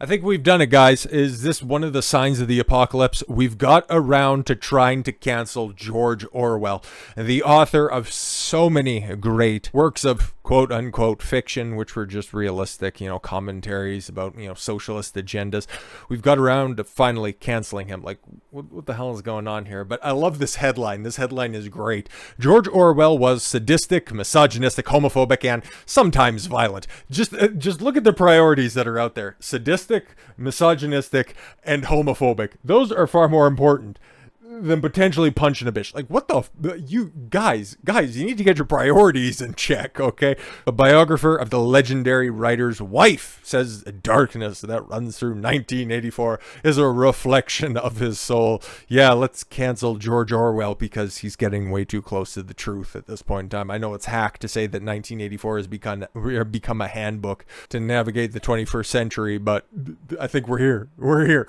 I think we've done it, guys. Is this one of the signs of the apocalypse? We've got around to trying to cancel George Orwell, the author of so many great works of quote-unquote fiction, which were just realistic, commentaries about, socialist agendas. We've got around to finally canceling him. Like, what the hell is going on here? But I love this headline. This headline is great. George Orwell was sadistic, misogynistic, homophobic, and sometimes violent. Just look at the priorities that are out there. Sadistic, misogynistic, and homophobic. Those are far more important than potentially punching a bitch. Like, what you guys, you need to get your priorities in check, okay? A biographer of the legendary writer's wife says darkness that runs through 1984 is a reflection of his soul. Yeah, let's cancel George Orwell because he's getting way too close to the truth at this point in time. I know it's hack to say that 1984 has become a handbook to navigate the 21st century, but I think we're here.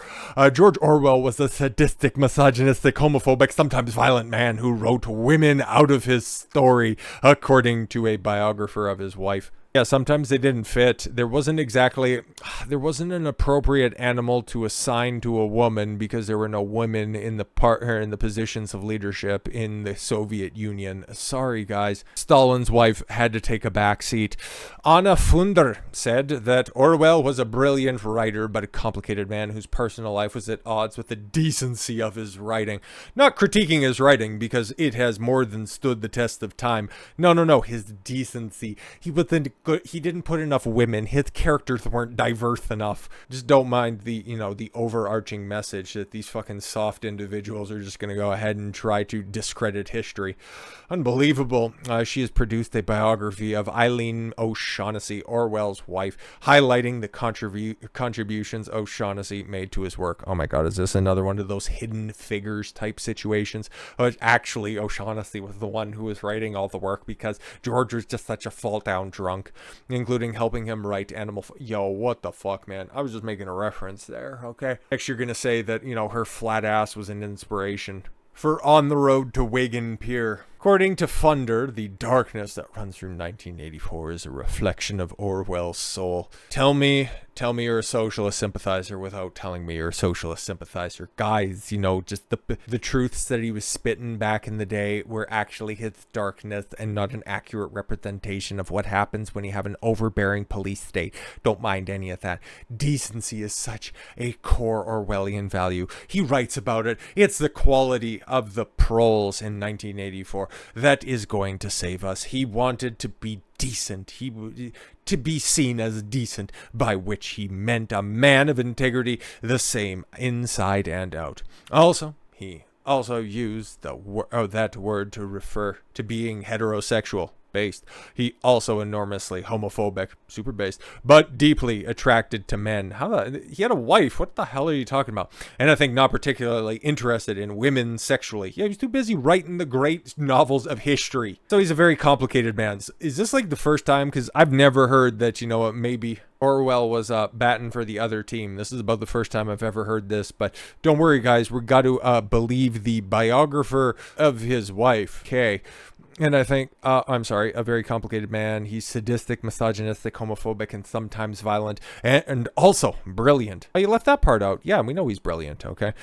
George Orwell was a sadistic, misogynistic, homophobic, sometimes violent man who wrote women out of his story, according to a biographer of his wife. Yeah, sometimes they didn't fit. There wasn't an appropriate animal to assign to a woman because there were no women in the positions of leadership in the Soviet Union. Sorry, guys. Stalin's wife had to take a back seat. Anna Funder said that Orwell was a brilliant writer, but a complicated man whose personal life was at odds with the decency of his writing. Not critiquing his writing because it has more than stood the test of time. No, his decency. He didn't put enough women. His characters weren't diverse enough. Just don't mind the overarching message that these fucking soft individuals are just going to go ahead and try to discredit history. Unbelievable. She has produced a biography of Eileen O'Shaughnessy, Orwell's wife, highlighting the contributions O'Shaughnessy made to his work. Oh my God, is this another one of those hidden figures type situations? Actually, O'Shaughnessy was the one who was writing all the work because George was just such a fall-down drunk, including helping him write Yo, what the fuck, man? I was just making a reference there, okay? Next, you're gonna say that, her flat ass was an inspiration for On the Road to Wigan Pier. According to Funder, the darkness that runs through 1984 is a reflection of Orwell's soul. Tell me you're a socialist sympathizer without telling me you're a socialist sympathizer. Guys, just the truths that he was spitting back in the day were actually his darkness and not an accurate representation of what happens when you have an overbearing police state. Don't mind any of that. Decency is such a core Orwellian value. He writes about it. It's the quality of the proles in 1984 that is going to save us. He wanted to be decent. To be seen as decent, by which he meant a man of integrity, the same inside and out. Also, he used that word to refer to being heterosexual based. He also enormously homophobic, super based, but deeply attracted to men. He had a wife. What the hell are you talking about? And I think not particularly interested in women sexually. Yeah, he was too busy writing the great novels of history. So he's a very complicated man. Is this like the first time? Because I've never heard that, maybe Orwell was batting for the other team. This is about the first time I've ever heard this, but don't worry, guys. We've got to believe the biographer of his wife. Okay. And I think, a very complicated man. He's sadistic, misogynistic, homophobic, and sometimes violent, and also brilliant. Oh, you left that part out. Yeah, we know he's brilliant, okay?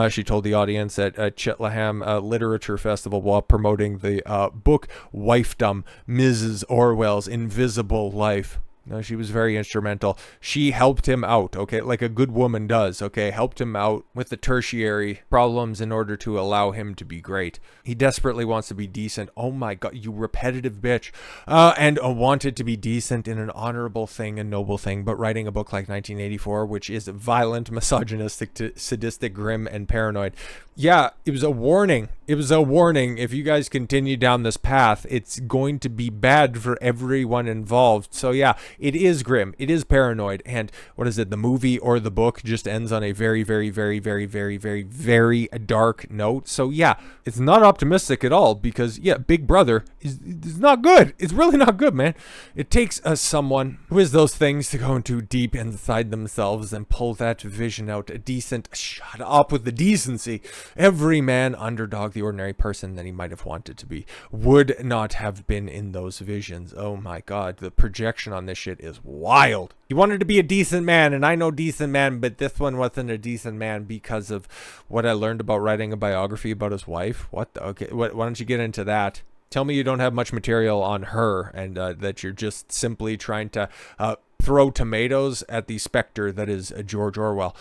She told the audience at Cheltenham Literature Festival while promoting the book Wifedom, Mrs. Orwell's Invisible Life. No, she was very instrumental. She helped him out, okay, like a good woman does, okay, helped him out with the tertiary problems in order to allow him to be great. He desperately wants to be decent. Oh my God, you repetitive bitch. And wanted to be decent in an honorable thing, a noble thing, but writing a book like 1984, which is violent, misogynistic, sadistic, grim, and paranoid. Yeah, it was a warning. It was a warning. If you guys continue down this path, it's going to be bad for everyone involved. So yeah, it is grim. It is paranoid. And what is it? The movie or the book just ends on a very, very, very, very, very, very, very dark note. So yeah, it's not optimistic at all because yeah, Big Brother is not good. It's really not good, man. It takes someone who is those things to go into deep inside themselves and pull that vision out. A decent, shut up with the decency. Every man, underdog, the ordinary person that he might have wanted to be would not have been in those visions. Oh my God, the projection on this shit is wild. He wanted to be a decent man, and I know decent man, but this one wasn't a decent man because of what I learned about writing a biography about his wife. What the? Okay, why don't you get into that? Tell me you don't have much material on her, and that you're just simply trying to throw tomatoes at the specter that is George Orwell.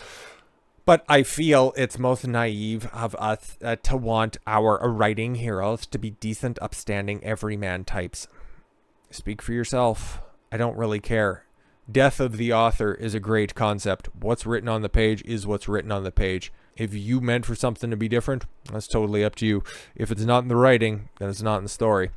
But I feel it's most naive of us to want our writing heroes to be decent, upstanding, everyman types. Speak for yourself. I don't really care. Death of the author is a great concept. What's written on the page is what's written on the page. If you meant for something to be different, that's totally up to you. If it's not in the writing, then it's not in the story.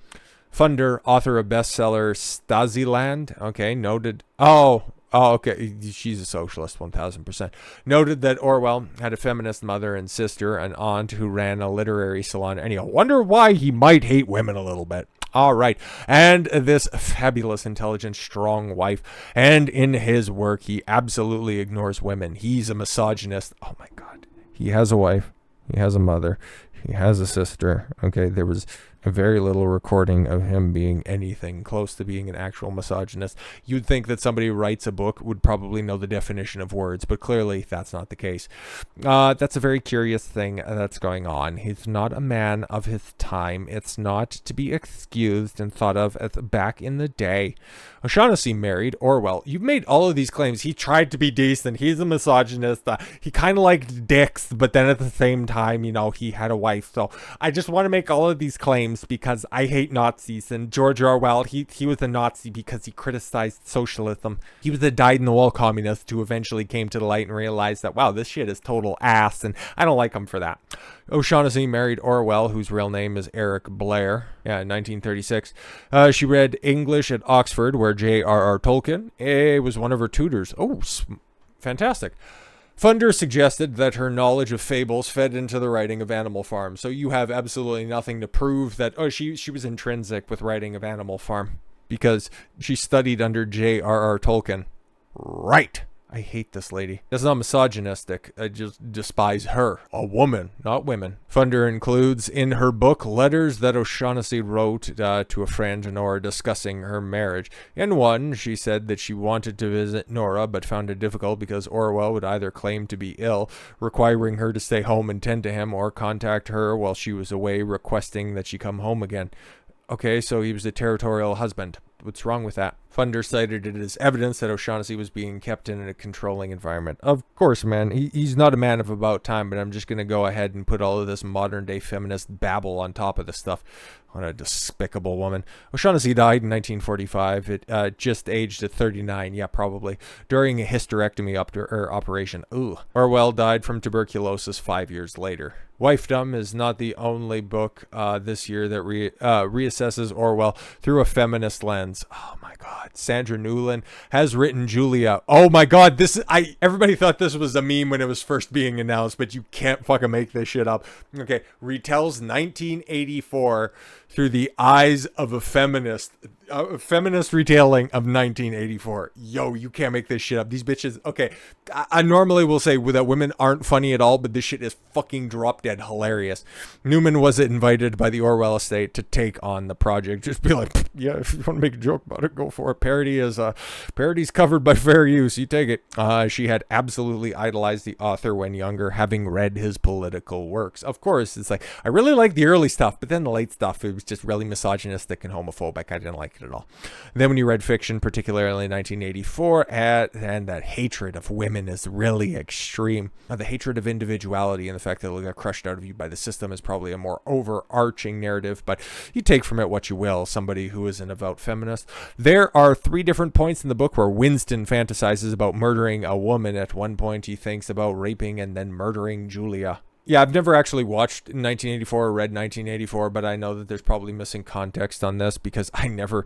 Funder, author of bestseller Stasiland. Okay, noted. Oh, okay. She's a socialist, 1000%. Noted that Orwell had a feminist mother and sister, an aunt who ran a literary salon. And you wonder why he might hate women a little bit. All right. And this fabulous, intelligent, strong wife. And in his work, he absolutely ignores women. He's a misogynist. Oh, my God. He has a wife. He has a mother. He has a sister. Okay, there was a very little recording of him being anything close to being an actual misogynist. You'd think that somebody who writes a book would probably know the definition of words, but clearly that's not the case. That's a very curious thing that's going on. He's not a man of his time. It's not to be excused and thought of as back in the day. O'Shaughnessy married Orwell. You've made all of these claims. He tried to be decent. He's a misogynist. He kind of liked dicks, but then at the same time, he had a wife. So I just want to make all of these claims because I hate Nazis, and George Orwell, he was a Nazi because he criticized socialism. He was a dyed-in-the-wool communist who eventually came to the light and realized that, wow, this shit is total ass, and I don't like him for that. O'Shaughnessy married Orwell, whose real name is Eric Blair, in 1936. She read English at Oxford, where J.R.R. Tolkien was one of her tutors. Oh, fantastic. Funder suggested that her knowledge of fables fed into the writing of Animal Farm. So you have absolutely nothing to prove that, she was intrinsic with writing of Animal Farm because she studied under J.R.R. Tolkien. Right. I hate this lady. That's not misogynistic. I just despise her. A woman, not women. Funder includes in her book letters that O'Shaughnessy wrote to a friend, Nora, discussing her marriage. In one, she said that she wanted to visit Nora, but found it difficult because Orwell would either claim to be ill, requiring her to stay home and tend to him, or contact her while she was away, requesting that she come home again. Okay, so he was a territorial husband. What's wrong with that? Funder cited it as evidence that O'Shaughnessy was being kept in a controlling environment. Of course, man, he's not a man of about time, but I'm just going to go ahead and put all of this modern-day feminist babble on top of this stuff. What a despicable woman. O'Shaughnessy died in 1945, just aged at 39, yeah, probably, during a hysterectomy operation. Ooh. Orwell died from tuberculosis 5 years later. Wifedom is not the only book this year that reassesses Orwell through a feminist lens. Oh my God. Sandra Newland has written Julia. Oh my God. Everybody thought this was a meme when it was first being announced, but you can't fucking make this shit up. Okay. Retells 1984 through the eyes of a feminist retelling of 1984. Yo, you can't make this shit up. These bitches. Okay. I normally will say that women aren't funny at all, but this shit is fucking drop dead hilarious. Newman was invited by the Orwell estate to take on the project. Just be like, yeah, if you want to make a joke about it, go for it. Parody's covered by fair use. You take it. She had absolutely idolized the author when younger, having read his political works. Of course, it's like, I really like the early stuff, but then the late stuff, it was just really misogynistic and homophobic. I didn't like it at all. And then when you read fiction, particularly in 1984, and that hatred of women is really extreme. The hatred of individuality and the fact that it'll get crushed out of you by the system is probably a more overarching narrative, but you take from it what you will. Somebody who is an avowed feminist. There are 3 different points in the book where Winston fantasizes about murdering a woman. At one point, he thinks about raping and then murdering Julia. Yeah, I've never actually watched 1984 or read 1984, but I know that there's probably missing context on this because I never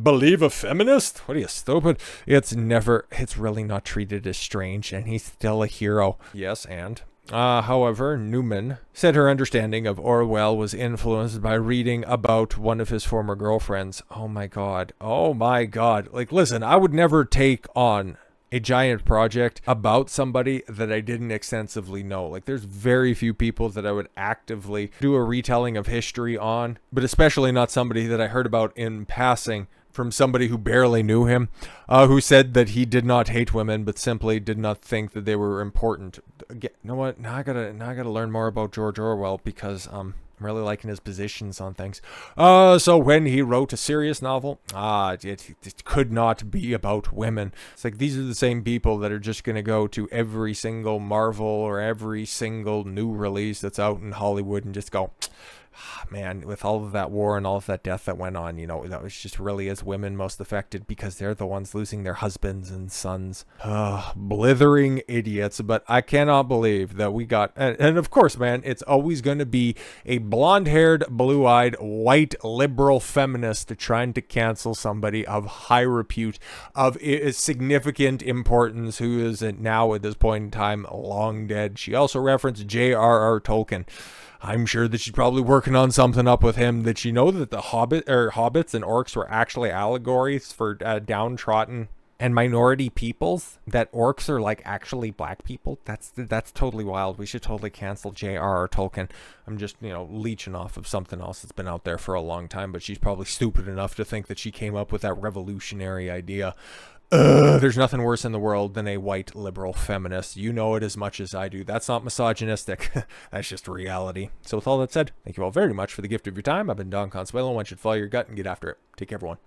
believe a feminist. What are you, stupid? It's really not treated as strange, and he's still a hero. Yes, and... however, Newman said her understanding of Orwell was influenced by reading about one of his former girlfriends. Oh my God. Like, listen, I would never take on a giant project about somebody that I didn't extensively know. Like, there's very few people that I would actively do a retelling of history on, but especially not somebody that I heard about in passing from somebody who barely knew him, who said that he did not hate women, but simply did not think that they were important. Again, you know what? Now I gotta learn more about George Orwell, because I'm really liking his positions on things. So when he wrote a serious novel, it could not be about women. It's like, these are the same people that are just going to go to every single Marvel or every single new release that's out in Hollywood and just go, man, with all of that war and all of that death that went on, that was just really as women most affected, because they're the ones losing their husbands and sons. Blithering idiots. But I cannot believe that we got, and of course, man, it's always going to be a blonde-haired, blue-eyed, white, liberal feminist trying to cancel somebody of high repute, of significant importance, who is now at this point in time long dead. She also referenced J.R.R. Tolkien. I'm sure that she's probably working on something up with him. Did she know that the hobbits and orcs were actually allegories for downtrodden and minority peoples? That orcs are like actually black people? That's totally wild. We should totally cancel J.R.R. Tolkien. I'm just, leeching off of something else that's been out there for a long time, but she's probably stupid enough to think that she came up with that revolutionary idea. There's nothing worse in the world than a white liberal feminist. You know it as much as I do. That's not misogynistic. That's just reality. So with all that said, thank you all very much for the gift of your time. I've been Don Consuelo. One should follow your gut and get after it. Take care, everyone.